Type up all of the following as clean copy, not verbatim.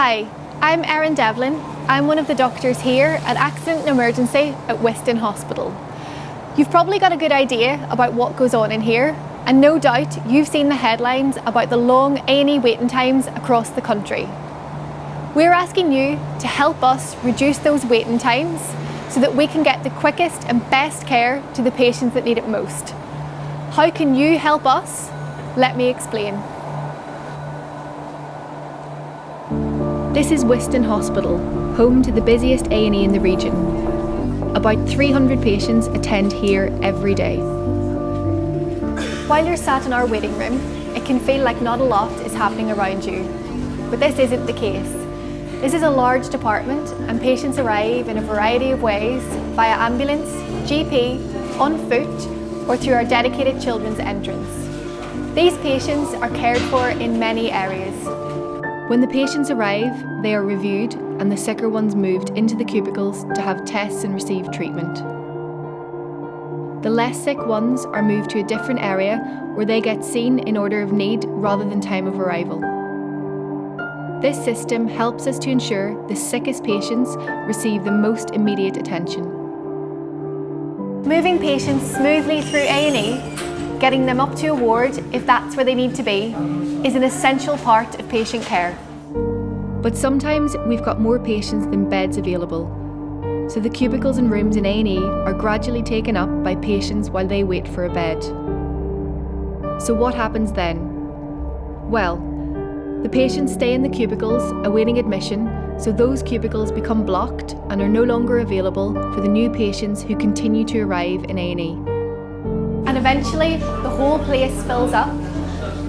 Hi, I'm Erin Devlin. I'm one of the doctors here at Accident and Emergency at Whiston Hospital. You've probably got a good idea about what goes on in here, and no doubt you've seen the headlines about the long A&E waiting times across the country. We're asking you to help us reduce those waiting times so that we can get the quickest and best care to the patients that need it most. How can you help us? Let me explain. This is Whiston Hospital, home to the busiest A&E in the region. About 300 patients attend here every day. While you're sat in our waiting room, it can feel like not a lot is happening around you. But this isn't the case. This is a large department and patients arrive in a variety of ways via ambulance, GP, on foot, or through our dedicated children's entrance. These patients are cared for in many areas. When the patients arrive, they are reviewed and the sicker ones moved into the cubicles to have tests and receive treatment. The less sick ones are moved to a different area where they get seen in order of need rather than time of arrival. This system helps us to ensure the sickest patients receive the most immediate attention. Moving patients smoothly through A&E, getting them up to a ward if that's where they need to be, is an essential part of patient care. But sometimes we've got more patients than beds available, so the cubicles and rooms in A&E are gradually taken up by patients while they wait for a bed. So what happens then? Well, the patients stay in the cubicles awaiting admission, so those cubicles become blocked and are no longer available for the new patients who continue to arrive in A&E. And eventually, the whole place fills up,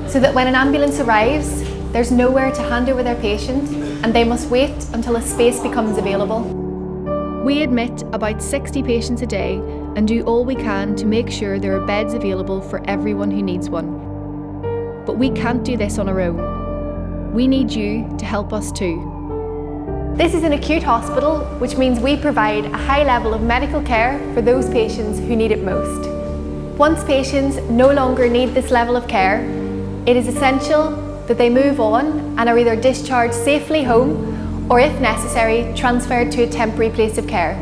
so that when an ambulance arrives, there's nowhere to hand over their patient and they must wait until a space becomes available. We admit about 60 patients a day and do all we can to make sure there are beds available for everyone who needs one. But we can't do this on our own. We need you to help us too. This is an acute hospital, which means we provide a high level of medical care for those patients who need it most. Once patients no longer need this level of care, it is essential that they move on and are either discharged safely home or, if necessary, transferred to a temporary place of care.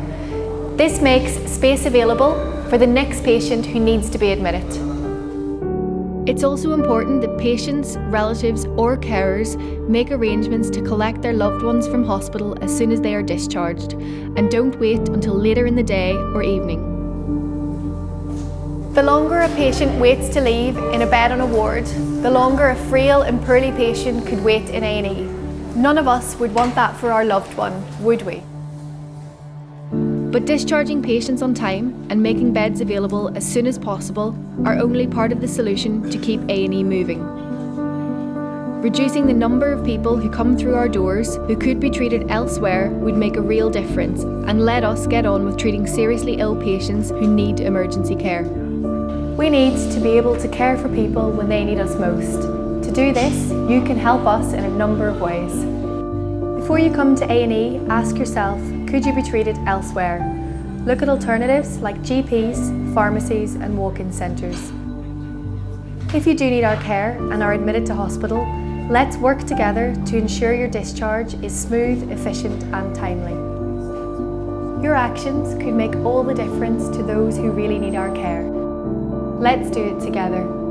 This makes space available for the next patient who needs to be admitted. It's also important that patients, relatives or carers make arrangements to collect their loved ones from hospital as soon as they are discharged and don't wait until later in the day or evening. The longer a patient waits to leave in a bed on a ward, the longer a frail and poorly patient could wait in A&E. None of us would want that for our loved one, would we? But discharging patients on time and making beds available as soon as possible are only part of the solution to keep A&E moving. Reducing the number of people who come through our doors who could be treated elsewhere would make a real difference and let us get on with treating seriously ill patients who need emergency care. We need to be able to care for people when they need us most. To do this, you can help us in a number of ways. Before you come to A&E, ask yourself, could you be treated elsewhere? Look at alternatives like GPs, pharmacies and walk-in centres. If you do need our care and are admitted to hospital, let's work together to ensure your discharge is smooth, efficient and timely. Your actions could make all the difference to those who really need our care. Let's do it together.